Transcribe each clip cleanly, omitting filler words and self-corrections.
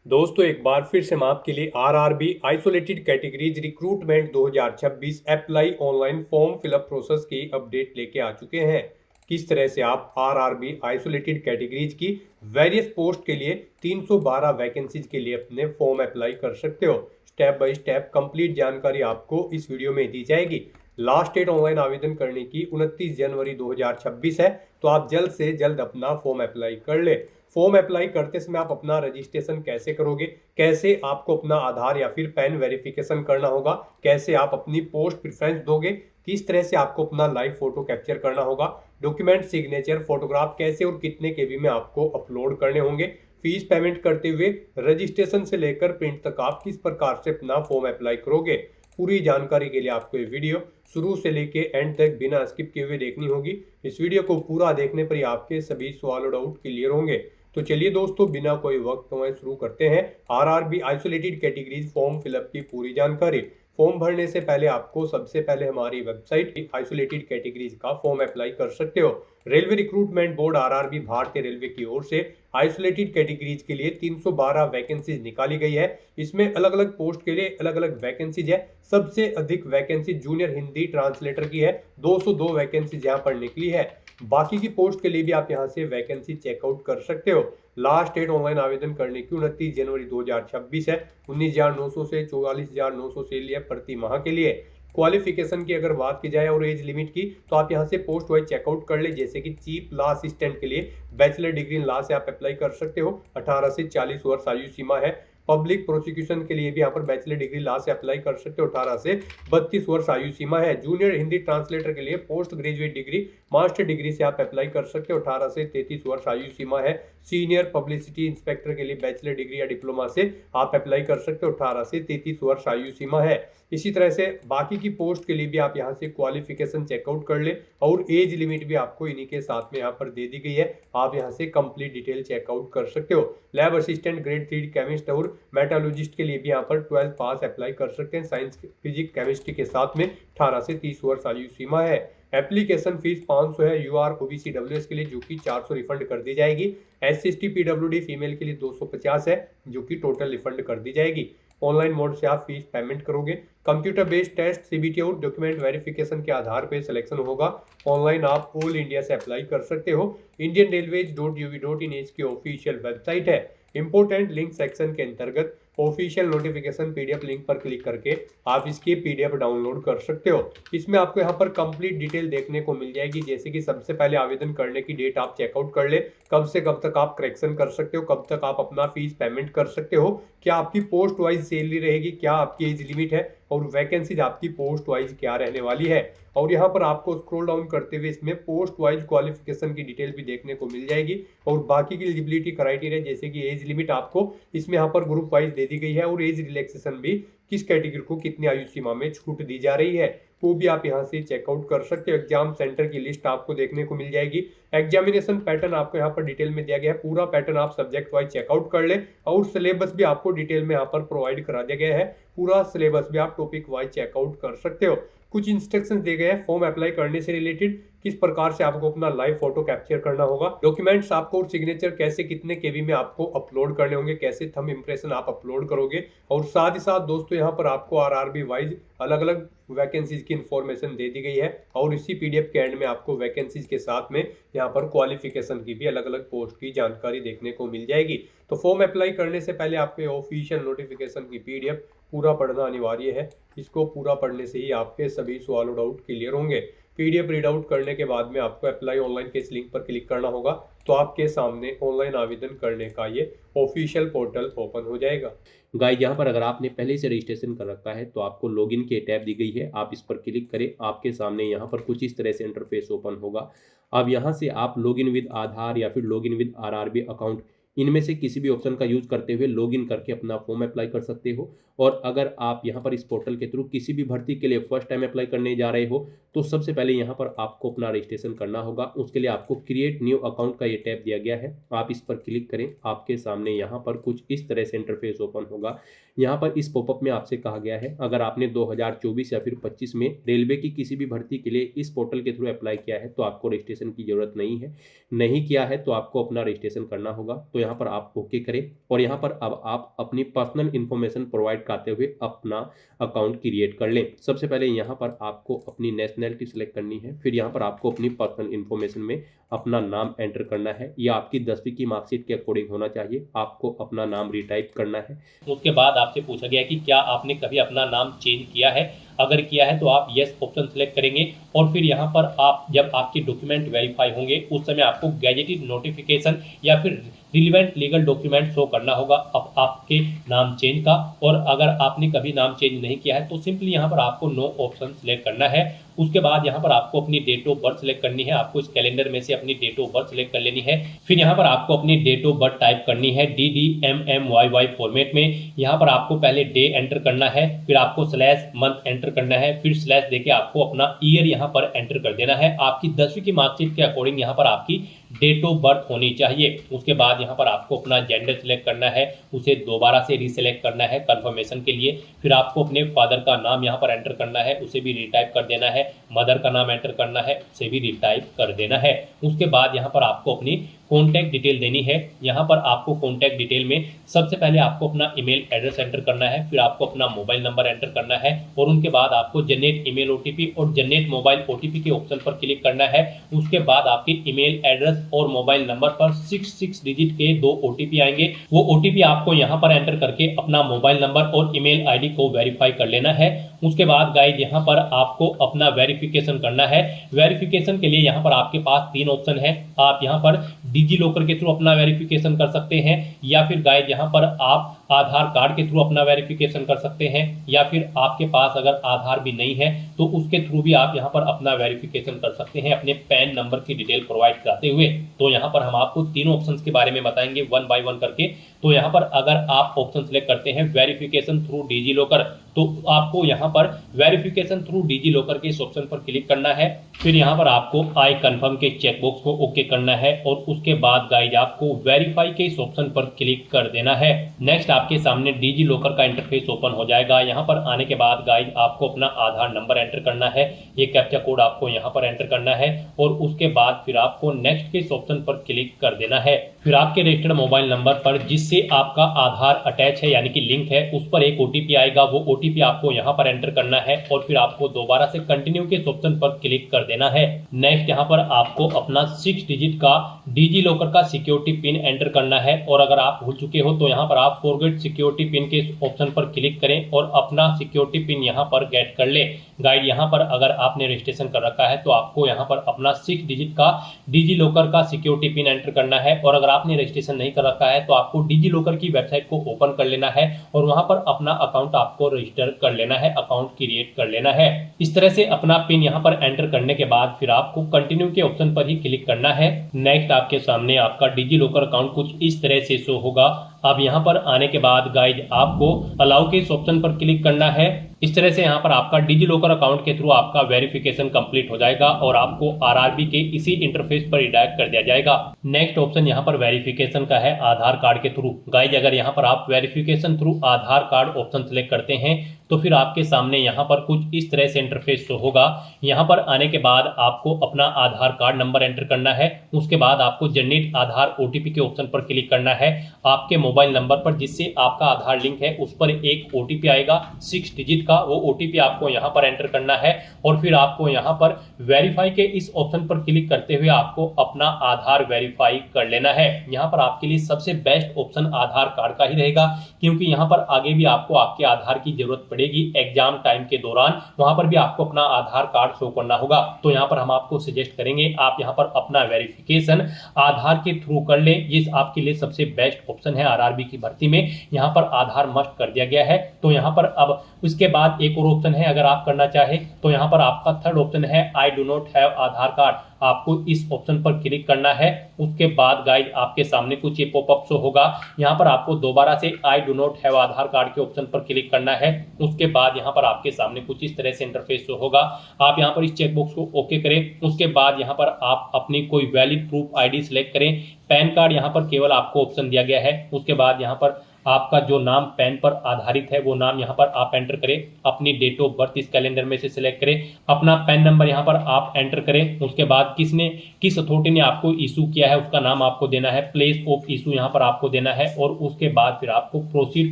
दोस्तों एक बार फिर से मैं आपके लिए RRB isolated categories recruitment 2026 apply online form fill up process की अपडेट लेके आ चुके हैं। किस तरह से आप आरआरबी आइसोलेटेड कैटेगरीज की वेरियस पोस्ट के लिए 312 वैकेंसीज के लिए अपने फॉर्म अप्लाई कर सकते हो। स्टेप बाय स्टेप कंप्लीट जानकारी आपको इस वीडियो में दी जाएगी। लास्ट डेट ऑनलाइन आवेदन करने की 29 जनवरी 2026 है, तो आप जल्द से जल्द अपना फॉर्म अप्लाई कर ले। फॉर्म अप्लाई करते समय आप अपना रजिस्ट्रेशन कैसे करोगे, कैसे आपको अपना आधार या फिर पैन वेरिफिकेशन करना होगा, कैसे आप अपनी पोस्ट प्रेफरेंस दोगे, किस तरह से आपको अपना लाइव फोटो कैप्चर करना होगा, डॉक्यूमेंट सिग्नेचर फोटोग्राफ कैसे और कितने केबी में आपको अपलोड करने होंगे, फीस पेमेंट करते हुए रजिस्ट्रेशन से लेकर प्रिंट तक आप किस प्रकार से अपना फॉर्म अप्लाई करोगे। पूरी जानकारी के लिए आपको ये वीडियो शुरू से लेके एंड तक बिना स्किप किए हुए देखनी होगी। इस वीडियो को पूरा देखने पर ही आपके सभी सवाल और डाउट क्लियर होंगे। तो चलिए दोस्तों बिना कोई वक्त गंवाए शुरू करते हैं RRB isolated categories form fill up की पूरी जानकारी। फॉर्म भरने से पहले आपको सबसे पहले हमारी वेबसाइट आइसोलेटेड कैटेगरीज का फॉर्म अप्लाई कर सकते हो। रेलवे रिक्रूटमेंट बोर्ड आरआरबी भारतीय रेलवे की ओर से आइसोलेटेड कैटेगरीज के लिए 312 वैकेंसीज निकाली गई है। इसमें अलग अलग पोस्ट के लिए अलग अलग वैकेंसीज है। सबसे अधिक वैकेंसी जूनियर हिंदी ट्रांसलेटर की है, 202 वैकेंसीज यहाँ पर निकली है। बाकी की पोस्ट के लिए भी आप यहाँ से वैकेंसी चेकआउट कर सकते हो। लास्ट डेट ऑनलाइन आवेदन करने की 29 जनवरी 2026 है। 19,900 से 44,900 से लिए प्रति माह के लिए। क्वालिफिकेशन की अगर बात की जाए और एज लिमिट की, तो आप यहाँ से पोस्ट वाइज चेकआउट कर ले। जैसे कि चीफ लॉ असिस्टेंट के लिए बैचलर डिग्री इन लॉ से आप अप्लाई कर सकते हो, 18 से 40 वर्ष आयु सीमा है। पब्लिक प्रोसिक्यूशन के लिए भी यहाँ पर बैचलर डिग्री लॉ से अप्लाई कर सकते हो, 18 से 32 वर्ष आयु सीमा है। जूनियर हिंदी ट्रांसलेटर के लिए post graduate degree master degree से आप अप्लाई कर सकते हो, 18 से 33 वर्ष आयु सीमा है। सीनियर पब्लिसिटी इंस्पेक्टर के लिए बैचलर डिग्री या डिप्लोमा से आप अप्लाई कर सकते हो, 18 से 33 वर्ष आयु सीमा है। इसी तरह से बाकी की पोस्ट के लिए भी आप यहाँ से क्वालिफिकेशन चेकआउट कर ले और एज लिमिट भी आपको इन्हीं के साथ में यहाँ पर दे दी गई है। आप यहाँ से कंप्लीट डिटेल चेकआउट कर सकते हो। लैब असिस्टेंट ग्रेड 3 केमिस्ट और मेटालॉजिस्ट के लिए भी यहाँ पर 12 पास अप्लाई कर सकते हैं। साइंस फिजिक्स केमिस्ट्री के साथ में 18 से 30 वर्ष आयु सीमा है। एप्लीकेशन फीस 500 है यूआर ओबीसी डब्ल्यूएस के लिए, जो कि 400 रिफंड कर दी जाएगी। एससी एसटी पीडब्ल्यूडी फीमेल के लिए 250 है, जो कि टोटल रिफंड कर दी जाएगी। ऑनलाइन मोड से आप फीस पेमेंट करोगे। कंप्यूटर बेस्ड टेस्ट सीबीटी और डॉक्यूमेंट वेरिफिकेशन के आधार पर सिलेक्शन होगा। ऑनलाइन आप ऑल इंडिया से अप्लाई कर सकते हो। इंडियन रेलवेज.uv.in इसकी ऑफिशियल वेबसाइट है। इंपोर्टेंट लिंक सेक्शन के अंतर्गत ऑफिशियल नोटिफिकेशन पीडीएफ लिंक पर क्लिक करके आप इसकी पीडीएफ डाउनलोड कर सकते हो। इसमें आपको यहाँ पर कंप्लीट डिटेल देखने को मिल जाएगी। जैसे कि सबसे पहले आवेदन करने की डेट आप चेकआउट कर ले, कब से कब तक आप करेक्शन कर सकते हो, कब तक आप अपना फीस पेमेंट कर सकते हो, क्या आपकी पोस्ट वाइज सैलरी रहेगी, क्या आपकी एज लिमिट है और वैकेंसीज आपकी पोस्ट वाइज क्या रहने वाली है। और यहाँ पर आपको स्क्रॉल डाउन करते हुए इसमें पोस्ट वाइज क्वालिफिकेशन की डिटेल भी देखने को मिल जाएगी और बाकी की एलिजिबिलिटी क्राइटेरिया जैसे कि एज लिमिट आपको इसमें यहाँ पर ग्रुप वाइज दे दी गई है और एज रिलैक्सेशन भी किस कैटेगरी को कितनी आयु सीमा में छूट दी जा रही है वो भी आप यहाँ से चेकआउट कर सकते हो। एग्जाम सेंटर की लिस्ट आपको देखने को मिल जाएगी। एग्जामिनेशन पैटर्न आपको यहाँ पर डिटेल में दिया गया है। पूरा पैटर्न आप सब्जेक्ट वाइज चेकआउट कर ले और सिलेबस भी आपको डिटेल में यहाँ पर प्रोवाइड करा दिया गया है। पूरा सिलेबस भी आप टॉपिक वाइज चेकआउट कर सकते हो। कुछ इंस्ट्रक्शंस दिए गए हैं फॉर्म अप्लाई करने से रिलेटेड, किस प्रकार से आपको अपना लाइव फोटो कैप्चर करना होगा, डॉक्यूमेंट्स आपको और सिग्नेचर कैसे कितने केबी में आपको अपलोड करने होंगे, कैसे थंब इंप्रेशन आप अपलोड करोगे। और साथ ही साथ दोस्तों यहाँ पर आपको आरआरबी वाइज अलग अलग वैकेंसीज की इंफॉर्मेशन दे दी गई है और इसी पीडीएफ के एंड में आपको वैकेंसीज के साथ में यहाँ पर क्वालिफिकेशन की भी अलग अलग पोस्ट की जानकारी देखने को मिल जाएगी। तो फॉर्म अप्लाई करने से पहले आपके ऑफिशियल नोटिफिकेशन की पीडीएफ पूरा पढ़ना अनिवार्य है। इसको पूरा पढ़ने से ही आपके सभी सवाल और डाउट क्लियर होंगे। पीडीएफ रीड आउट करने के बाद में आपको अप्लाई ऑनलाइन के इस लिंक पर क्लिक करना होगा, तो आपके सामने ऑनलाइन आवेदन करने का ये ऑफिशियल पोर्टल ओपन हो जाएगा। गाइस यहाँ पर अगर आपने पहले से रजिस्ट्रेशन कर रखा है तो आपको लॉगिन की टैब दी गई है, आप इस पर क्लिक करें। आपके सामने यहाँ पर कुछ इस तरह से इंटरफेस ओपन होगा। अब यहाँ से आप लॉगिन विद आधार या फिर लॉगिन विद आरआरबी अकाउंट, इनमें से किसी भी ऑप्शन का यूज करते हुए लॉगिन करके अपना फॉर्म अप्लाई कर सकते हो। और अगर आप यहाँ पर इस पोर्टल के थ्रू किसी भी भर्ती के लिए फर्स्ट टाइम अप्लाई करने जा रहे हो तो सबसे पहले यहाँ पर आपको अपना रजिस्ट्रेशन करना होगा। उसके लिए आपको क्रिएट न्यू अकाउंट का ये टैब दिया गया है, आप इस पर क्लिक करें। आपके सामने यहाँ पर कुछ इस तरह से इंटरफेस ओपन होगा। यहाँ पर इस पॉपअप में आपसे कहा गया है अगर आपने 2024 या फिर 25 में रेलवे की किसी भी भर्ती के लिए इस पोर्टल के थ्रू अप्लाई किया है तो आपको रजिस्ट्रेशन की जरूरत नहीं है। नहीं किया है तो आपको अपना रजिस्ट्रेशन करना होगा। तो यहाँ पर आप ओके करें और यहाँ पर अब आप अपनी पर्सनल इन्फॉर्मेशन प्रोवाइड करते हुए अपना अकाउंट क्रिएट कर लें। सबसे पहले यहाँ पर आपको अपनी नेशनैलिटी सेलेक्ट करनी है, फिर यहाँ पर आपको अपनी पर्सनल इन्फॉर्मेशन में अपना नाम एंटर करना है। यह आपकी 10वीं की मार्कशीट के अकॉर्डिंग होना चाहिए। आपको अपना नाम रिटाइप करना है। उसके बाद आपसे पूछा गया कि क्या आपने कभी अपना नाम चेंज किया है। अगर किया है तो आप यस ऑप्शन सेलेक्ट करेंगे और फिर यहाँ पर आप जब आपके डॉक्यूमेंट वेरीफाई होंगे उस समय आपको गैजेटेड नोटिफिकेशन या फिर रिलीवेंट लीगल डॉक्यूमेंट शो करना होगा अब आपके नाम चेंज का। और अगर आपने कभी नाम चेंज नहीं किया है तो सिंपली यहाँ पर आपको नो ऑप्शन सेलेक्ट करना है। उसके बाद यहाँ पर आपको अपनी डेट ऑफ बर्थ सेलेक्ट करनी है। आपको इस कैलेंडर में से अपनी डेट ऑफ बर्थ सेलेक्ट कर लेनी है। फिर यहाँ पर आपको अपनी डेट ऑफ बर्थ टाइप करनी है DDMMYY फॉर्मेट में। यहाँ पर आपको पहले डे एंटर करना है, फिर आपको स्लैश मंथ एंटर करना है, फिर स्लैश देके आपको अपना ईयर यहाँ पर एंटर कर देना है। आपकी 10वीं की मार्कशीट के अकॉर्डिंग यहाँ पर आपकी डेट ऑफ बर्थ होनी चाहिए। उसके बाद यहाँ पर आपको अपना जेंडर सेलेक्ट करना है, उसे दोबारा से रीसेलेक्ट करना है कंफर्मेशन के लिए। फिर आपको अपने फादर का नाम यहाँ पर एंटर करना है, उसे भी रिटाइप कर देना है। मदर का नाम एंटर करना है, उसे भी रिटाइप कर देना है। उसके बाद यहाँ पर आपको अपनी कॉन्टैक्ट डिटेल देनी है। यहाँ पर आपको कॉन्टैक्ट डिटेल में सबसे पहले आपको अपना ईमेल एड्रेस एंटर करना है, फिर आपको अपना मोबाइल नंबर एंटर करना है और उनके बाद आपको जनरेट ईमेल ओटीपी और जनरेट मोबाइल ओटीपी के ऑप्शन पर क्लिक करना है। उसके बाद आपके ईमेल एड्रेस और मोबाइल नंबर पर 6 डिजिट के 2 ओटीपी आएंगे। वो ओटीपी आपको यहाँ पर एंटर करके अपना मोबाइल नंबर और ईमेल आईडी को वेरीफाई कर लेना है। उसके बाद गाइज यहाँ पर आपको अपना वेरिफिकेशन करना है। वेरिफिकेशन के लिए यहाँ पर आपके पास 3 ऑप्शन है। आप यहाँ पर डिजी लॉकर के थ्रू अपना वेरिफिकेशन कर सकते हैं या फिर गाइज यहाँ पर आप आधार कार्ड के थ्रू अपना वेरिफिकेशन कर सकते हैं या फिर आपके पास अगर आधार भी नहीं है तो उसके थ्रू भी आप यहाँ पर अपना वेरिफिकेशन कर सकते हैं अपने पैन नंबर की डिटेल प्रोवाइड कराते हुए। तो यहाँ पर हम आपको तीनों ऑप्शंस के बारे में बताएंगे 1 बाय 1 करके। तो यहाँ पर अगर आप ऑप्शन सेलेक्ट करते हैं वेरिफिकेशन थ्रू डिजी लॉकर तो आपको यहाँ पर वेरिफिकेशन थ्रू डिजी लॉकर के इस ऑप्शन पर क्लिक करना है। फिर यहाँ पर आपको आई कंफर्म के चेकबॉक्स को ओके करना है और उसके बाद गाइज आपको वेरीफाई के इस ऑप्शन पर क्लिक कर देना है। नेक्स्ट आपके सामने डिजी लॉकर का इंटरफेस ओपन हो जाएगा। यहाँ पर आने के बाद गाइज आपको अपना आधार नंबर एंटर करना है, ये कैप्चा कोड आपको यहाँ पर एंटर करना है और उसके बाद फिर आपको नेक्स्ट के इस ऑप्शन पर क्लिक कर देना है। फिर आपके रजिस्टर्ड मोबाइल नंबर पर जिससे आपका आधार अटैच है यानी कि लिंक है उस पर एक ओटीपी आएगा। वो ओटीपी आपको यहाँ पर एंटर करना है और फिर आपको दोबारा से कंटिन्यू के इस ऑप्शन पर क्लिक कर देना है। नेक्स्ट यहाँ पर आपको अपना 6 डिजिट का डिजी लॉकर का सिक्योरिटी पिन एंटर करना है और अगर आप भूल चुके हो तो यहाँ पर आप फॉरगेट सिक्योरिटी पिन के ऑप्शन पर क्लिक करें और अपना सिक्योरिटी पिन यहाँ पर गेट कर ले। गाइड यहाँ पर अगर आपने रजिस्ट्रेशन कर रखा है तो आपको यहाँ पर अपना 6 डिजिट का डिजी लॉकर का सिक्योरिटी पिन एंटर करना है और अगर आपने रजिस्ट्रेशन नहीं कर रखा है तो आपको डिजी लॉकर की वेबसाइट को ओपन कर लेना है और वहां पर अपना अकाउंट आपको रजिस्टर कर लेना है, अकाउंट क्रिएट कर लेना है। इस तरह से अपना पिन यहाँ पर एंटर करने के बाद फिर आपको कंटिन्यू के ऑप्शन पर ही क्लिक करना है। नेक्स्ट आपके सामने आपका डिजी लॉकर अकाउंट कुछ इस तरह से शो होगा। अब यहाँ पर आने के बाद गाइज आपको अलाउ के इस ऑप्शन पर क्लिक करना है। इस तरह से यहाँ पर आपका डिजी लॉकर अकाउंट के थ्रू आपका वेरिफिकेशन कंप्लीट हो जाएगा और आपको आरआरबी के इसी इंटरफेस पर रिडायरेक्ट कर दिया जाएगा। नेक्स्ट ऑप्शन यहाँ पर वेरिफिकेशन का है आधार कार्ड के थ्रू। गाइज अगर यहाँ पर आप वेरिफिकेशन थ्रू आधार कार्ड ऑप्शन सेलेक्ट करते हैं तो फिर आपके सामने यहाँ पर कुछ इस तरह से इंटरफेस शो होगा। यहाँ पर आने के बाद आपको अपना आधार कार्ड नंबर एंटर करना है। उसके बाद आपको जनरेट आधार ओटीपी के ऑप्शन पर क्लिक करना है। आपके मोबाइल नंबर पर जिससे आपका आधार लिंक है उस पर एक ओटीपी आएगा 6 डिजिट का, वो ओटीपी आपको यहाँ पर एंटर करना है और फिर आपको यहाँ पर वेरीफाई के इस ऑप्शन पर क्लिक करते हुए आपको अपना आधार वेरीफाई कर लेना है। यहाँ पर आपके लिए सबसे बेस्ट ऑप्शन आधार कार्ड का ही रहेगा क्योंकि यहाँ पर आगे भी आपको आपके आधार की जरूरत पड़ेगी एग्जाम टाइम के दौरान, वहां पर भी आपको अपना आधार कार्ड शो करना होगा। तो यहाँ पर हम आपको सजेस्ट करेंगे आप यहाँ पर अपना वेरिफिकेशन आधार के थ्रू कर लें। ये आपके लिए सबसे बेस्ट ऑप्शन है। आरआरबी की भर्ती में यहाँ पर आधार मस्ट कर दिया गया है। तो यहाँ पर अब उसके बाद एक और ऑप्शन है अगर आप करना चाहे तो यहाँ पर आपका थर्ड ऑप्शन है I do not have Aadhaar card. आपको इस ऑप्शन पर क्लिक करना है। उसके बाद गाइड आपके सामने कुछ ये पॉपअप शो होगा। यहाँ पर आपको दोबारा से I do not have Aadhaar card के ऑप्शन पर क्लिक करना है। उसके बाद यहाँ पर आपके सामने कुछ इस तरह से इंटरफेस शो होगा। आप यहाँ पर इस चेकबॉक्स को ओके करें। उसके बाद यहाँ पर आप अपनी कोई वैलिड प्रूफ आईडी सिलेक्ट करें। पैन कार्ड यहाँ पर केवल आपको ऑप्शन दिया गया है। उसके बाद यहाँ पर आपका जो नाम पैन पर आधारित है वो नाम यहाँ पर आप एंटर करें, अपनी डेट ऑफ बर्थ इस कैलेंडर में से सिलेक्ट करें, अपना पैन नंबर यहाँ पर आप एंटर करें, उसके बाद किस अथॉरिटी ने आपको इशू किया है उसका नाम आपको देना है, प्लेस ऑफ इशू यहाँ पर आपको देना है, और उसके बाद फिर आपको प्रोसीड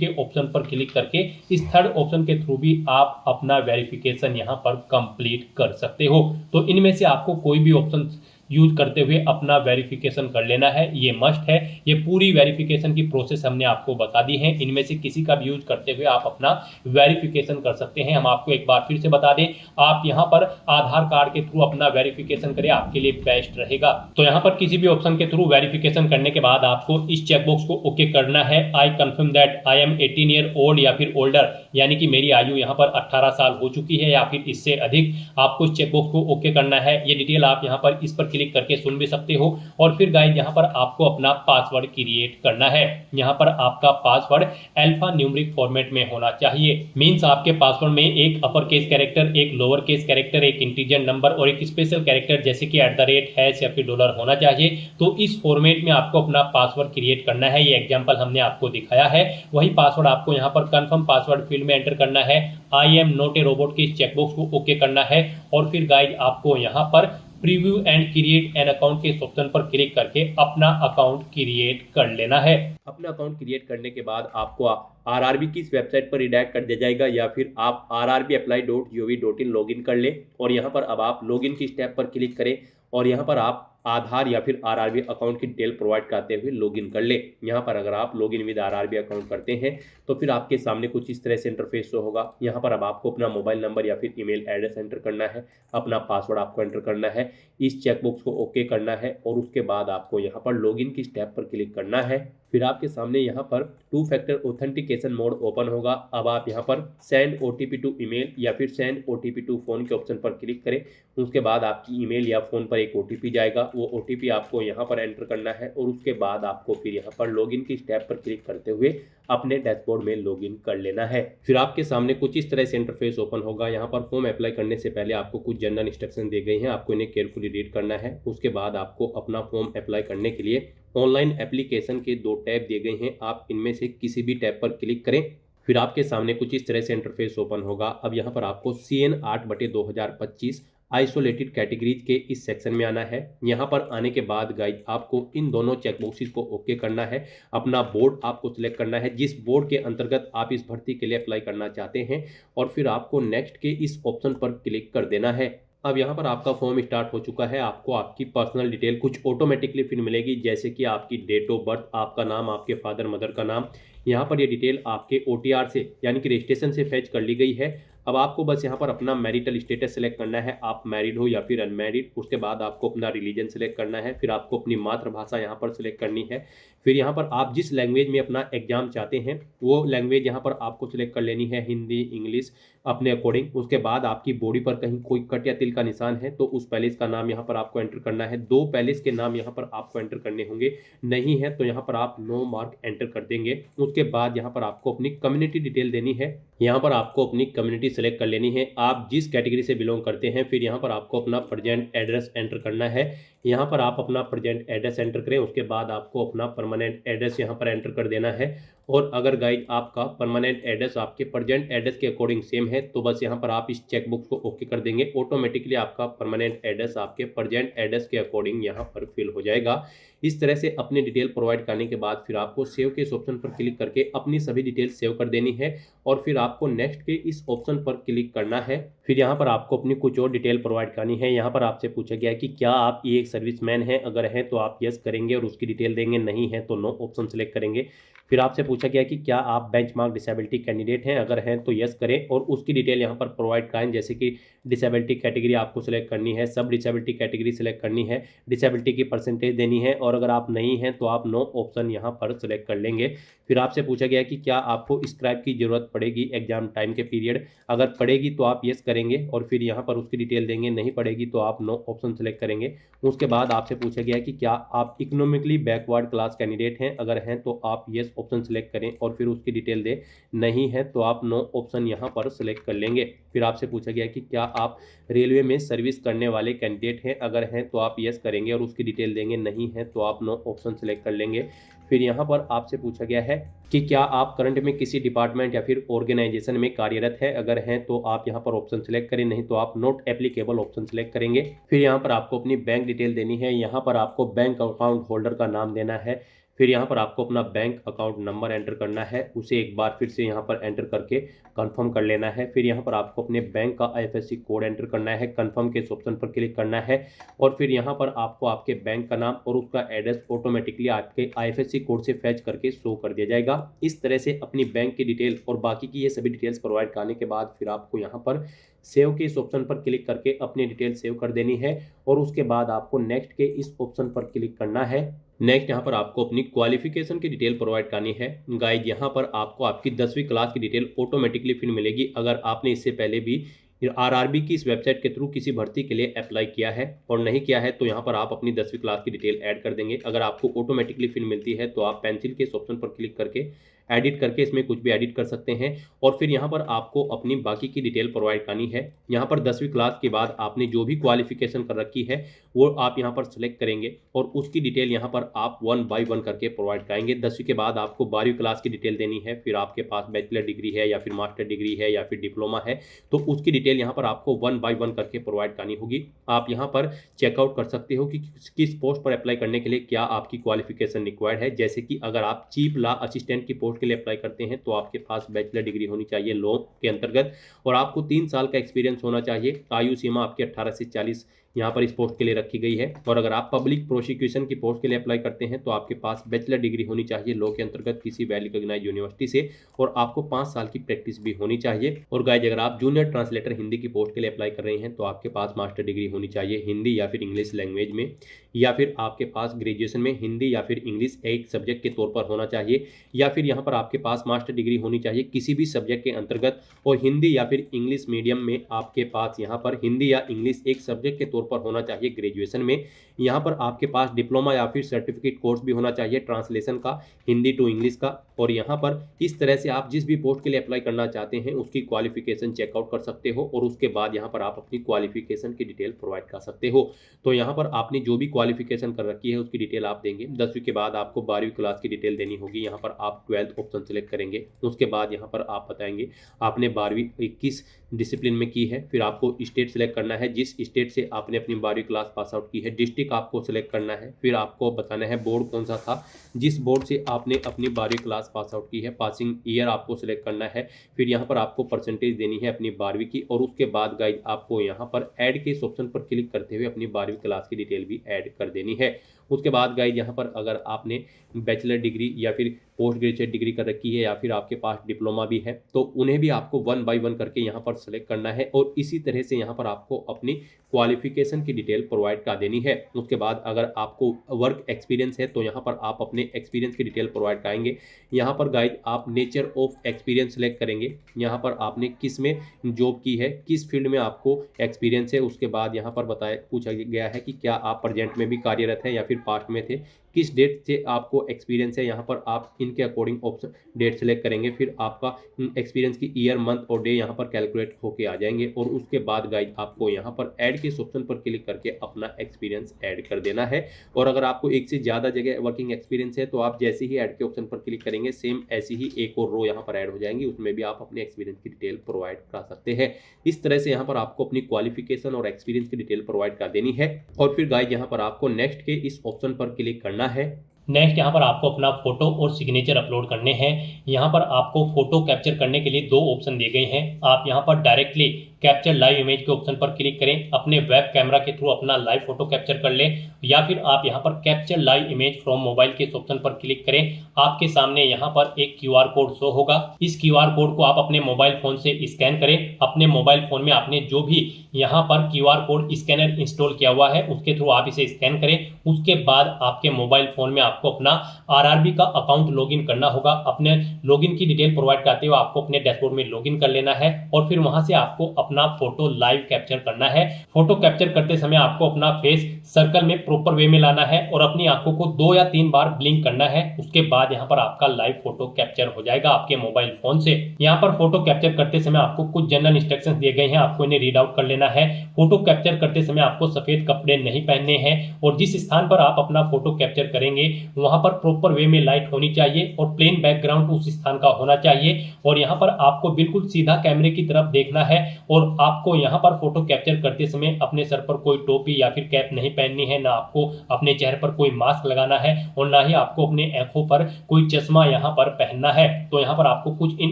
के ऑप्शन पर क्लिक करके इस थर्ड ऑप्शन के थ्रू भी आप अपना वेरिफिकेशन यहाँ पर कंप्लीट कर सकते हो। तो इनमें से आपको कोई भी ऑप्शन यूज करते हुए अपना वेरिफिकेशन कर लेना है, ये मस्ट है। ये पूरी वेरिफिकेशन की प्रोसेस हमने आपको बता दी है, इनमें से किसी का भी यूज करते हुए आप अपना वेरिफिकेशन कर सकते हैं। हम आपको एक बार फिर से बता दें, आप यहाँ पर आधार कार्ड के थ्रू अपना वेरिफिकेशन करें, आपके लिए बेस्ट रहेगा। तो यहाँ पर किसी भी ऑप्शन के थ्रू वेरिफिकेशन करने के बाद आपको इस चेकबॉक्स को ओके करना है, I confirm that I am 18 year old या फिर ओल्डर, यानी कि मेरी आयु यहाँ पर 18 साल हो चुकी है या फिर इससे अधिक। आपको इस चेकबॉक्स को ओके करना है। ये डिटेल आप यहाँ पर इस पर क्लिक करके सुन भी सकते हो। और फिर गाइस यहाँ पर आपको अपना पासवर्ड क्रिएट करना है। यहाँ पर आपका पासवर्ड अल्फा न्यूमेरिक फॉर्मेट में होना चाहिए। मींस आपके पासवर्ड में एक अपर केस कैरेक्टर, एक लोअर केस कैरेक्टर, एक इंटीजर नंबर और एक स्पेशल कैरेक्टर जैसे कि @ हैश या फिर डॉलर होना चाहिए। तो इस फॉर्मेट में आपको अपना पासवर्ड क्रिएट करना है। ये एग्जाम्पल हमने आपको दिखाया है। वही पासवर्ड आपको यहाँ पर कंफर्म पासवर्ड फील्ड में एंटर करना है। I am not a robot के इस चेकबॉक्स को ओके करना है। और फिर गाइस आपको यहाँ पर preview and create an account के इस ऑप्शन पर क्लिक करके अपना अकाउंट क्रिएट कर लेना है। अपना अकाउंट क्रिएट करने के बाद आपको आरआरबी की इस वेबसाइट पर रिडायरेक्ट कर दिया जाएगा, या फिर आप rrbapply.gov.in लॉगिन कर लें। और यहाँ पर अब आप लॉगिन की स्टेप पर क्लिक करें और यहाँ पर आप आधार या फिर आरआरबी अकाउंट की डिटेल प्रोवाइड कराते हुए लॉगिन कर ले। यहाँ पर अगर आप लॉगिन विद आरआरबी अकाउंट करते हैं तो फिर आपके सामने कुछ इस तरह से इंटरफेस शो होगा। यहाँ पर अब आपको अपना मोबाइल नंबर या फिर ईमेल एड्रेस एंटर करना है, अपना पासवर्ड आपको एंटर करना है, इस चेकबॉक्स को ओके करना है और उसके बाद आपको यहाँ पर लॉगिन की स्टेप पर क्लिक करना है। फिर आपके सामने यहाँ पर 2 फैक्टर ऑथेंटिकेशन मोड ओपन होगा। अब आप यहाँ पर सेंड OTP टू ईमेल या फिर सेंड OTP टू फोन के ऑप्शन पर क्लिक करें। उसके बाद आपकी ईमेल या फोन पर एक OTP जाएगा, वो OTP आपको यहाँ पर एंटर करना है और उसके बाद आपको फिर यहाँ पर लॉगिन की स्टेप पर क्लिक करते हुए अपने डैशबोर्ड में लॉगिन कर लेना है। फिर आपके सामने कुछ इस तरह से इंटरफेस ओपन होगा। यहाँ पर फॉर्म अप्लाई करने से पहले आपको कुछ जनरल इंस्ट्रक्शन दिए गए हैं, आपको इन्हें केयरफुली रीड करना है। उसके बाद आपको अपना फॉर्म अप्लाई करने के लिए ऑनलाइन एप्लीकेशन के 2 टैब दिए गए हैं, आप इनमें से किसी भी टैब पर क्लिक करें। फिर आपके सामने कुछ इस तरह से इंटरफेस ओपन होगा। अब यहाँ पर आपको CN 8/2025 आइसोलेटेड कैटेगरीज के इस सेक्शन में आना है। यहाँ पर आने के बाद गाइस आपको इन दोनों चेकबॉक्सेस को ओके करना है। अपना बोर्ड आपको सिलेक्ट करना है, जिस बोर्ड के अंतर्गत आप इस भर्ती के लिए अप्लाई करना चाहते हैं, और फिर आपको नेक्स्ट के इस ऑप्शन पर क्लिक कर देना है। अब यहाँ पर आपका फॉर्म स्टार्ट हो चुका है। आपको आपकी पर्सनल डिटेल कुछ ऑटोमेटिकली फिर मिलेगी, जैसे कि आपकी डेट ऑफ बर्थ, आपका नाम, आपके फादर मदर का नाम। यहाँ पर ये डिटेल आपके OTR से यानी कि रजिस्ट्रेशन से फैच कर ली गई है। अब आपको बस यहाँ पर अपना मैरिटल स्टेटस सेलेक्ट करना है, आप मैरिड हो या फिर अनमैरिड। उसके बाद आपको अपना रिलीजन सेलेक्ट करना है, फिर आपको अपनी मातृभाषा यहाँ पर सेलेक्ट करनी है। फिर यहाँ पर आप जिस लैंग्वेज में अपना एग्जाम चाहते हैं वो लैंग्वेज यहाँ पर आपको सिलेक्ट कर लेनी है, हिंदी, इंग्लिश, अपने अकॉर्डिंग। उसके बाद आपकी बॉडी पर कहीं कोई कट या तिल का निशान है तो उस पैलेस का नाम यहाँ पर आपको एंटर करना है। 2 पैलेस के नाम यहाँ पर आपको एंटर करने होंगे, नहीं है तो यहाँ पर आप नो मार्क एंटर कर देंगे। उसके बाद यहाँ पर आपको अपनी कम्युनिटी डिटेल देनी है। यहाँ पर आपको अपनी कम्युनिटी सेलेक्ट कर लेनी है, आप जिस कैटेगरी से बिलोंग करते हैं। फिर यहाँ पर आपको अपना प्रेजेंट एड्रेस एंटर करना है। यहाँ पर आप अपना प्रेजेंट एड्रेस एंटर करें, उसके बाद आपको अपना परमानेंट एड्रेस यहाँ पर एंटर कर देना है। और अगर गाइड आपका परमानेंट एड्रेस आपके प्रेजेंट एड्रेस के अकॉर्डिंग सेम है तो बस यहाँ पर आप इस चेकबॉक्स को ओके कर देंगे। ऑटोमेटिकली आपका परमानेंट एड्रेस आपके प्रेजेंट एड्रेस के अकॉर्डिंग यहाँ पर फिल हो जाएगा। इस तरह से अपनी डिटेल प्रोवाइड करने के बाद फिर आपको सेव के इस ऑप्शन पर क्लिक करके अपनी सभी डिटेल सेव कर देनी है और फिर आपको नेक्स्ट के इस ऑप्शन पर क्लिक करना है। फिर यहाँ पर आपको अपनी कुछ और डिटेल प्रोवाइड करनी है। यहाँ पर आपसे पूछा गया है कि क्या आप ये एक सर्विसमैन हैं, अगर हैं तो आप यस करेंगे और उसकी डिटेल देंगे, नहीं है तो नो ऑप्शन सेलेक्ट करेंगे। फिर आपसे पूछा गया कि क्या आप बेंचमार्क डिसेबिलिटी कैंडिडेट हैं, अगर हैं तो यस करें और उसकी डिटेल यहाँ पर प्रोवाइड कराएं, जैसे कि डिसेबिलिटी कैटेगरी आपको सिलेक्ट करनी है, सब डिसेबिलिटी कैटेगरी सिलेक्ट करनी है, डिसेबिलिटी की परसेंटेज देनी है, और अगर आप नहीं हैं तो आप नो ऑप्शन यहाँ पर सिलेक्ट कर लेंगे। फिर आपसे पूछा गया कि क्या आपको स्क्राइब की जरूरत पड़ेगी एग्जाम टाइम के पीरियड, अगर पड़ेगी तो आप यस करेंगे और फिर यहाँ पर उसकी डिटेल देंगे, नहीं पड़ेगी तो आप नो ऑप्शन सेलेक्ट करेंगे। उसके बाद आपसे पूछा गया कि क्या आप इकोनॉमिकली बैकवर्ड क्लास कैंडिडेट हैं, अगर हैं तो आप यस ऑप्शन सेलेक्ट करें और फिर उसकी डिटेल दें, नहीं है तो आप नो ऑप्शन यहाँ पर सेलेक्ट कर लेंगे। फिर आपसे पूछा गया कि क्या आप रेलवे में सर्विस करने वाले कैंडिडेट हैं, अगर हैं तो आप यस करेंगे और उसकी डिटेल देंगे, नहीं है तो आप नो ऑप्शन सेलेक्ट कर लेंगे। फिर यहाँ पर आपसे पूछा गया है कि क्या आप करंट में किसी डिपार्टमेंट या फिर ऑर्गेनाइजेशन में कार्यरत है, अगर हैं तो आप यहाँ पर ऑप्शन सेलेक्ट करें, नहीं तो आप नॉट एप्लीकेबल ऑप्शन सेलेक्ट करेंगे। फिर यहाँ पर आपको अपनी बैंक डिटेल देनी है, यहाँ पर आपको बैंक अकाउंट होल्डर का नाम देना है, फिर यहाँ पर आपको अपना बैंक अकाउंट नंबर एंटर करना है, उसे एक बार फिर से यहाँ पर एंटर करके कंफर्म कर लेना है। फिर यहाँ पर आपको अपने बैंक का IFSC कोड एंटर करना है, कंफर्म के इस ऑप्शन पर क्लिक करना है और फिर यहाँ पर आपको आपके बैंक का नाम और उसका एड्रेस ऑटोमेटिकली आपके IFSC कोड से फैच करके शो कर दिया जाएगा। इस तरह से अपनी बैंक की डिटेल और बाकी की ये सभी डिटेल्स प्रोवाइड करने के बाद फिर आपको यहाँ पर सेव के इस ऑप्शन पर क्लिक करके अपनी डिटेल सेव कर देनी है और उसके बाद आपको नेक्स्ट के इस ऑप्शन पर क्लिक करना है। नेक्स्ट यहाँ पर आपको अपनी क्वालिफिकेशन की डिटेल प्रोवाइड करनी है। गाइज यहाँ पर आपको आपकी 10वीं क्लास की डिटेल ऑटोमेटिकली फिर मिलेगी अगर आपने इससे पहले भी RRB की इस वेबसाइट के थ्रू किसी भर्ती के लिए अप्लाई किया है, और नहीं किया है तो यहाँ पर आप अपनी 10वीं क्लास की डिटेल ऐड कर देंगे। अगर आपको ऑटोमेटिकली फिर मिलती है तो आप पेंसिल के इस ऑप्शन पर क्लिक करके एडिट करके इसमें कुछ भी एडिट कर सकते हैं और फिर यहाँ पर आपको अपनी बाकी की डिटेल प्रोवाइड करनी है। यहाँ पर 10वीं क्लास के बाद आपने जो भी क्वालिफिकेशन कर रखी है वो आप यहाँ पर सेलेक्ट करेंगे और उसकी डिटेल यहाँ पर आप 1 बाय 1 करके प्रोवाइड कराएंगे। 10वीं के बाद आपको 12वीं क्लास की डिटेल देनी है, फिर आपके पास बैचलर डिग्री है या फिर मास्टर डिग्री है या फिर डिप्लोमा है तो उसकी डिटेल यहाँ पर आपको 1 बाय 1 करके प्रोवाइड करनी होगी। आप यहाँ पर चेकआउट कर सकते हो कि किस पोस्ट पर अप्लाई करने के लिए क्या आपकी क्वालिफिकेशन रिक्वायर्ड है। जैसे कि अगर आप चीफ लॉ असिस्टेंट की पोस्ट के लिए अप्लाई करते हैं तो आपके पास बैचलर डिग्री होनी चाहिए लॉ के अंतर्गत और आपको 3 साल का एक्सपीरियंस होना चाहिए। आयु सीमा आपकी 18 से 40 यहाँ पर इस पोस्ट के लिए रखी गई है। और अगर आप पब्लिक प्रोसिक्यूशन की पोस्ट के लिए अप्लाई करते हैं तो आपके पास बैचलर डिग्री होनी चाहिए लॉ के अंतर्गत किसी वेल रिकॉग्नाइज्ड यूनिवर्सिटी से और आपको 5 साल की प्रैक्टिस भी होनी चाहिए। और गाइज अगर आप जूनियर ट्रांसलेटर हिंदी की पोस्ट के लिए अप्लाई कर रहे हैं तो आपके पास मास्टर डिग्री होनी चाहिए हिंदी या फिर इंग्लिश लैंग्वेज में, या फिर आपके पास ग्रेजुएशन में हिंदी या फिर इंग्लिश एक सब्जेक्ट के तौर पर होना चाहिए, या फिर यहाँ पर आपके पास मास्टर डिग्री होनी चाहिए किसी भी सब्जेक्ट के अंतर्गत और हिंदी या फिर इंग्लिश मीडियम में आपके पास यहाँ पर हिंदी या इंग्लिश एक सब्जेक्ट के तौर पर होना चाहिए ग्रेजुएशन में। यहाँ पर आपके पास डिप्लोमा या फिर सर्टिफिकेट कोर्स भी होना चाहिए ट्रांसलेशन का हिंदी टू इंग्लिश का। और यहाँ पर इस तरह से आप जिस भी पोस्ट के लिए अप्लाई करना चाहते हैं उसकी क्वालिफिकेशन चेकआउट कर सकते हो और उसके बाद यहाँ पर आप अपनी क्वालिफिकेशन की डिटेल प्रोवाइड कर सकते हो। तो यहाँ पर आपने जो भी क्वालिफिकेशन कर रखी है उसकी डिटेल आप देंगे। 10वीं के बाद आपको 12वीं क्लास की डिटेल देनी होगी, यहाँ पर आप 12th ऑप्शन सेलेक्ट करेंगे। उसके बाद यहाँ पर आप बताएंगे आपने 12वीं किस डिसिप्लिन में की है, फिर आपको स्टेट सेलेक्ट करना है जिस स्टेट से आपने अपनी 12वीं क्लास पास आउट की है, डिस्ट्रिक्ट आपको सेलेक्ट करना है, फिर आपको बताना है बोर्ड कौन सा था जिस बोर्ड से आपने अपनी 12वीं क्लास पास आउट की है, पासिंग ईयर आपको सेलेक्ट करना है, फिर यहाँ पर आपको परसेंटेज देनी है अपनी 12वीं की और उसके बाद गाइज आपको यहाँ पर ऐड के इस ऑप्शन पर क्लिक करते हुए अपनी 12वीं क्लास की डिटेल भी ऐड कर देनी है। उसके बाद गाइज यहाँ पर अगर आपने बैचलर डिग्री या फिर पोस्ट ग्रेजुएट डिग्री कर रखी है या फिर आपके पास डिप्लोमा भी है तो उन्हें भी आपको 1 बाय 1 करके यहाँ पर सेलेक्ट करना है और इसी तरह से यहाँ पर आपको अपनी क्वालिफिकेशन की डिटेल प्रोवाइड कर देनी है। उसके बाद अगर आपको वर्क एक्सपीरियंस है तो यहाँ पर आप अपने एक्सपीरियंस की डिटेल प्रोवाइड कराएंगे। यहाँ पर गाइज आप नेचर ऑफ एक्सपीरियंस सेलेक्ट करेंगे, यहाँ पर आपने किस में जॉब की है, किस फील्ड में आपको एक्सपीरियंस है। उसके बाद यहाँ पर पूछा गया है कि क्या आप प्रेजेंट में भी कार्यरत हैं या फिर पास्ट में थे, किस डेट से आपको एक्सपीरियंस है। यहाँ पर आप इनके अकॉर्डिंग ऑप्शन डेट सेलेक्ट करेंगे, फिर आपका एक्सपीरियंस की ईयर मंथ और डे यहाँ पर कैलकुलेट होके आ जाएंगे और उसके बाद गाइज आपको यहाँ पर ऐड के ऑप्शन पर क्लिक करके अपना एक्सपीरियंस ऐड कर देना है। और अगर आपको एक से ज़्यादा जगह वर्किंग एक्सपीरियंस है तो आप जैसे ही ऐड के ऑप्शन पर क्लिक करेंगे सेम ऐसी ही एक और रो यहाँ पर ऐड हो जाएंगी, उसमें भी आप अपने एक्सपीरियंस की डिटेल प्रोवाइड करा सकते हैं। इस तरह से यहाँ पर आपको अपनी क्वालिफिकेशन और एक्सपीरियंस की डिटेल प्रोवाइड कर देनी है और फिर गाइज यहाँ पर आपको नेक्स्ट के इस ऑप्शन पर क्लिक करना है। नेक्स्ट यहाँ पर आपको अपना फोटो और सिग्नेचर अपलोड करने हैं। यहाँ पर आपको फोटो कैप्चर करने के लिए 2 ऑप्शन दिए गए हैं। आप यहाँ पर डायरेक्टली कैप्चर लाइव इमेज के ऑप्शन पर क्लिक करें, अपने वेब कैमरा के थ्रू अपना लाइव फोटो कैप्चर कर लें, या फिर आप यहाँ पर capture live image from mobile के ऑप्शन पर क्लिक करें। आपके सामने यहाँ पर एक QR कोड शो होगा। इस QR कोड को आप अपने मोबाइल फोन से स्कैन करें। अपने मोबाइल फोन में आपने जो भी यहाँ पर QR कोड स्कैनर इंस्टॉल किया हुआ है उसके थ्रू आप इसे स्कैन करें। उसके बाद आपके मोबाइल फोन में आपको अपना RRB का अकाउंट लॉगिन करना होगा। अपने लॉगिन की डिटेल प्रोवाइड करते हुए आपको अपने डैशबोर्ड में लॉगिन कर लेना है और फिर वहां से आपको अपना फोटो लाइव कैप्चर करना है। फोटो कैप्चर करते समय आपको अपना फेस सर्कल में प्रॉपर वे में लाना है और अपनी आंखों को 2 या 3 बार ब्लिंक करना है। उसके बाद यहाँ पर आपका लाइव फोटो कैप्चर हो जाएगा आपके मोबाइल फोन से। यहाँ पर फोटो कैप्चर करते समय आपको कुछ जनरल इंस्ट्रक्शंस दिए गए हैं, आपको इन्हें रीड आउट कर लेना है। फोटो कैप्चर करते समय आपको सफेद कपड़े नहीं पहनने हैं और जिस स्थान पर आप अपना फोटो कैप्चर करेंगे वहां पर प्रॉपर वे में लाइट होनी चाहिए और प्लेन बैकग्राउंड उस स्थान का होना चाहिए। और यहाँ पर आपको बिल्कुल सीधा कैमरे की तरफ देखना है और आपको यहाँ पर फोटो कैप्चर करते समय अपने सर पर कोई टोपी या फिर कैप नहीं पहननी है, ना आपको अपने चेहरे पर कोई मास्क लगाना है और ना ही आपको अपने आंखों पर कोई चश्मा यहाँ पर पहनना है। तो यहाँ पर आपको कुछ इन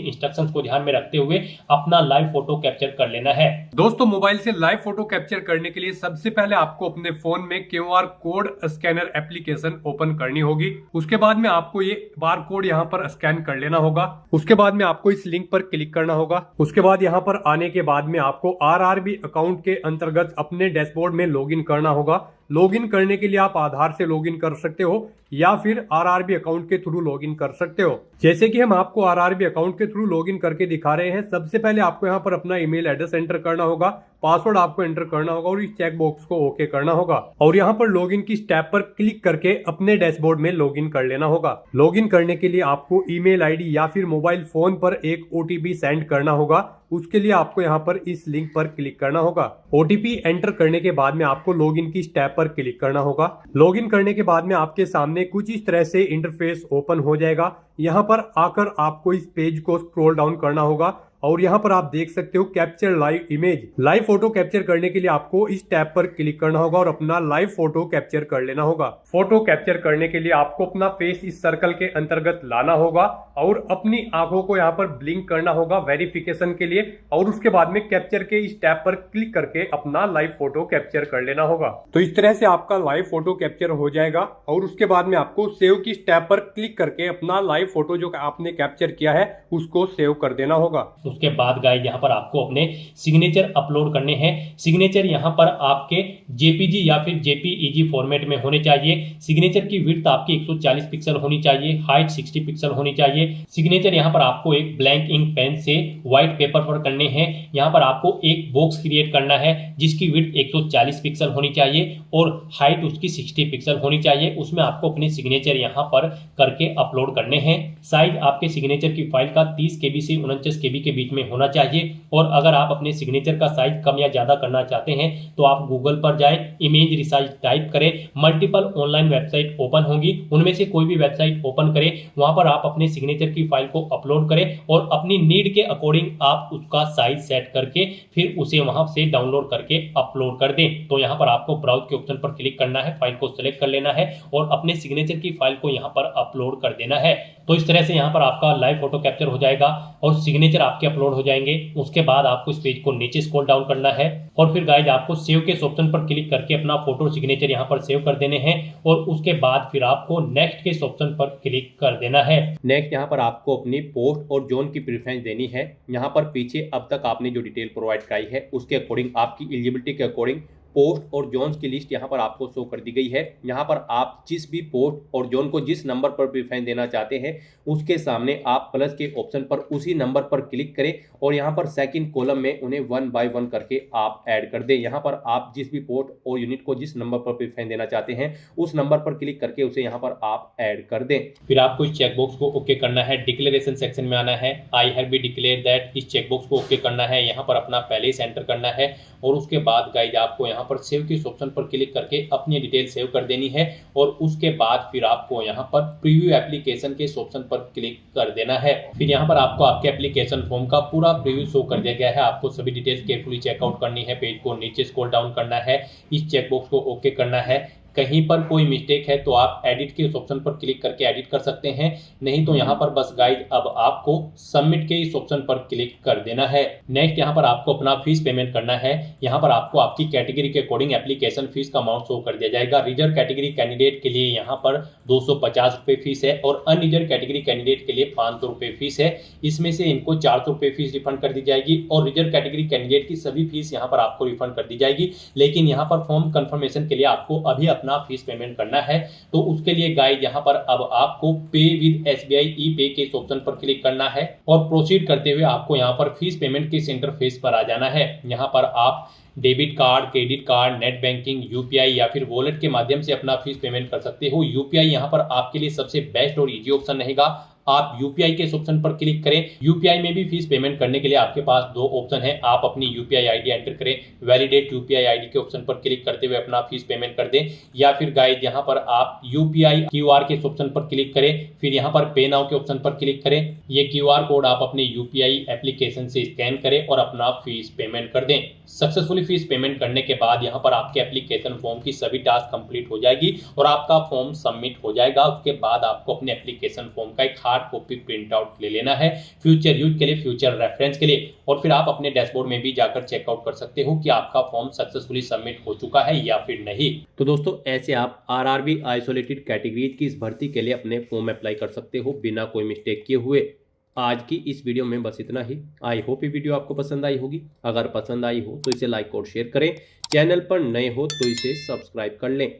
इंस्ट्रक्शंस को ध्यान में रखते हुए अपना लाइव फोटो कैप्चर कर लेना है। दोस्तों, मोबाइल से लाइव फोटो कैप्चर करने के लिए सबसे पहले आपको अपने फोन में QR code scanner application open करनी होगी। उसके बाद में आपको ये बार कोड यहाँ पर स्कैन कर लेना होगा। उसके बाद में आपको इस लिंक पर क्लिक करना होगा। उसके बाद यहाँ पर आने के बाद में आपको RRB अकाउंट के अंतर्गत अपने डैशबोर्ड में लॉगिन करना होगा। लॉगिन करने के लिए आप आधार से लॉगिन कर सकते हो या फिर RRB अकाउंट के थ्रू लॉगिन कर सकते हो। जैसे कि हम आपको RRB अकाउंट के थ्रू लॉगिन करके दिखा रहे हैं। सबसे पहले आपको यहाँ पर अपना ईमेल एड्रेस एंटर करना होगा, पासवर्ड आपको एंटर करना होगा और इस चेक बॉक्स को ओके करना होगा और यहाँ पर लॉगिन की स्टेप पर क्लिक करके अपने डैशबोर्ड में लॉगिन कर लेना होगा। लॉगिन करने के लिए आपको ईमेल आईडी या फिर मोबाइल फोन पर एक OTP सेंड करना होगा। उसके लिए आपको यहाँ पर इस लिंक पर क्लिक करना होगा। OTP एंटर करने के बाद में आपको लॉगिन की स्टेप पर क्लिक करना होगा। लॉगिन करने के बाद में आपके सामने कुछ इस तरह से इंटरफेस ओपन हो जाएगा। यहाँ पर आकर आपको इस पेज को स्क्रॉल डाउन करना होगा और यहाँ पर आप देख सकते हो capture live image. Live photo capture करने के लिए आपको इस टैब पर क्लिक करना होगा और अपना लाइव फोटो कैप्चर कर लेना होगा। फोटो कैप्चर करने के लिए आपको अपना फेस इस सर्कल के अंतर्गत लाना होगा और अपनी आंखों को यहाँ पर ब्लिंक करना होगा वेरिफिकेशन के लिए और उसके बाद में कैप्चर के इस टैब पर क्लिक करके अपना लाइव फोटो कैप्चर कर लेना होगा। तो इस तरह से आपका लाइव फोटो कैप्चर हो जाएगा और उसके बाद में आपको सेव की टैब पर क्लिक करके अपना लाइव फोटो जो आपने कैप्चर किया है उसको सेव कर देना होगा। उसके बाद गाइस यहाँ पर आपको अपने सिग्नेचर अपलोड करने हैं। सिग्नेचर यहाँ पर आपके JPG या फिर JPEG फॉर्मेट में होने चाहिए। सिग्नेचर की विड्थ आपकी 140 पिक्सल होनी चाहिए, हाइट 60 पिक्सल होनी चाहिए। सिग्नेचर यहाँ पर आपको एक ब्लैंक इंक पेन से व्हाइट पेपर पर करने हैं। यहाँ पर आपको एक बॉक्स क्रिएट करना है जिसकी विड्थ 140 पिक्सल होनी चाहिए और हाइट उसकी 60 पिक्सल होनी चाहिए। उसमें आपको अपने सिग्नेचर यहाँ पर करके अपलोड करने हैं। साइज आपके सिग्नेचर की फाइल का 30 KB से 49 KB के बीच में होना चाहिए और अगर आप अपने सिग्नेचर का साइज कम या ज्यादा करना चाहते हैं तो आप गूगल पर जाएं, इमेज रिसाइज टाइप करें, मल्टीपल ऑनलाइन वेबसाइट ओपन होंगी, उनमें से कोई भी वेबसाइट ओपन करें, वहां पर आप अपने सिग्नेचर की फाइल को अपलोड करें और अपनी नीड के अकॉर्डिंग आप उसका साइज सेट करके फिर उसे वहां से डाउनलोड करके अपलोड कर दें। तो यहाँ पर आपको ब्राउज के ऑप्शन पर क्लिक करना है, फाइल को सिलेक्ट कर लेना है और अपने सिग्नेचर की फाइल को यहाँ पर अपलोड कर देना है। तो इस तरह से यहाँ पर आपका लाइव फोटो कैप्चर हो जाएगा और सिग्नेचर आपके अपलोड हो जाएंगे। उसके बाद आपको इस पेज को नीचे स्क्रॉल डाउन करना है और फिर गाइस आपको सेव के ऑप्शन पर क्लिक करके अपना फोटो सिग्नेचर यहाँ पर सेव कर देने हैं और उसके बाद फिर आपको नेक्स्ट के ऑप्शन पर क्लिक कर देना है। नेक्स्ट यहाँ पर आपको अपनी पोस्ट और जोन की प्रेफरेंस देनी है। यहाँ पर पीछे अब तक आपने जो डिटेल प्रोवाइड कराई है उसके अकॉर्डिंग आपकी एलिजिबिलिटी के अकॉर्डिंग पोस्ट और जोन्स की लिस्ट यहाँ पर आपको शो कर दी गई है। यहाँ पर आप जिस भी पोस्ट और जोन को जिस नंबर पर प्रेफरेंस देना चाहते हैं उसके सामने आप प्लस के ऑप्शन पर उसी नंबर पर क्लिक करें और यहाँ पर सेकंड कॉलम में उन्हें 1 बाय 1 करके आप ऐड कर दें। यहाँ पर आप जिस भी पोस्ट और यूनिट को जिस नंबर पर प्रेफरेंस देना चाहते हैं उस नंबर पर क्लिक करके उसे यहाँ पर आप ऐड कर दें। फिर आपको इस चेकबॉक्स को ओके करना है, डिक्लेरेशन सेक्शन में आना है, I have been declare that, इस चेकबॉक्स को ओके करना है, यहाँ पर अपना पहले से एंटर करना है और उसके बाद गाइज आपको यहाँ पर सेव के ऑप्शन पर क्लिक करके अपनी डिटेल सेव कर देनी है और उसके बाद फिर आपको यहाँ पर प्रीव्यू एप्लीकेशन के ऑप्शन पर क्लिक कर देना है। फिर यहाँ पर आपको आपके एप्लीकेशन फॉर्म का पूरा प्रीव्यू शो कर दिया गया है। आपको सभी डिटेल्स केयरफुली चेकआउट करनी है, पेज को नीचे स्क्रॉल डाउन करना है, इस चेकबॉक्स को ओके करना है। कहीं पर कोई मिस्टेक है तो आप एडिट के ऑप्शन पर क्लिक करके एडिट कर सकते हैं, नहीं तो यहाँ पर बस गाइड अब आपको सबमिट के इस ऑप्शन पर क्लिक कर देना है। नेक्स्ट यहाँ पर आपको अपना फीस पेमेंट करना है। यहाँ पर आपको आपकी कैटेगरी के अकॉर्डिंग एप्लीकेशन फीस का अमाउंट शो कर दिया जाएगा। रिजर्व कैटेगरी कैंडिडेट के लिए यहाँ पर 250 रुपये फीस है और अनरिजर्व कैटेगरी कैंडिडेट के लिए 500 रुपये फीस है। इसमें से इनको 400 रुपये फीस रिफंड कर दी जाएगी और रिजर्व कैटेगरी कैंडिडेट की सभी फीस यहाँ पर आपको रिफंड कर दी जाएगी। लेकिन यहाँ पर फॉर्म कंफर्मेशन के लिए आपको अभी अपना फीस पेमेंट करना है तो उसके लिए गाइड यहाँ पर अब आपको पे विद SBI ई-पे के इस ऑप्शन पर क्लिक करना है और प्रोसीड करते हुए आपको यहाँ पर फीस पेमेंट के इंटरफेस पर आ जाना है। यहाँ पर आप debit card, credit card, net banking, UPI या फिर वॉलेट के माध्यम से अपना फीस पेमेंट कर सकते हो। यूपीआई यहाँ पर आपके लिए सबसे बेस्ट और इजी ऑप्शन रहेगा। आप यूपीआई के इस ऑप्शन पर क्लिक करें। यूपीआई में भी फीस पेमेंट करने के लिए आपके पास दो ऑप्शन है। आप अपनी यूपीआई आईडी एंटर करें, वैलिडेट यूपीआई आईडी के ऑप्शन पर क्लिक करते हुए अपना फीस पेमेंट कर दें, या फिर गाइड यहाँ पर आप यूपीआई क्यूआर के इस ऑप्शन पर क्लिक करें, फिर यहाँ पर पे नाउ के ऑप्शन पर क्लिक करें। ये क्यूआर कोड आप अपने यूपीआई एप्लीकेशन से स्कैन करें और अपना फीस पेमेंट कर दें। सक्सेसफुली फीस पेमेंट करने के बाद यहाँ पर आपके एप्लीकेशन फॉर्म की सभी टास्क कंप्लीट हो जाएगी और आपका फॉर्म सबमिट हो जाएगा। उसके बाद आपको अपने एप्लीकेशन फॉर्म का एक हार्ड कॉपी प्रिंट आउट ले लेना है फ्यूचर यूज के लिए, फ्यूचर रेफरेंस के लिए, और फिर आप अपने डैशबोर्ड में भी जाकर चेकआउट कर सकते हो कि आपका फॉर्म सक्सेसफुली सबमिट हो चुका है या फिर नहीं। तो दोस्तों ऐसे आप आरआरबी आइसोलेटेड कैटेगरीज की इस भर्ती के लिए अपने फॉर्म अप्लाई कर सकते हो बिना कोई मिस्टेक किए हुए। आज की इस वीडियो में बस इतना ही। आई होप ये वीडियो आपको पसंद आई होगी। अगर पसंद आई हो तो इसे लाइक और शेयर करें। चैनल पर नए हो तो इसे सब्सक्राइब कर लें।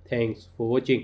Thanks for watching.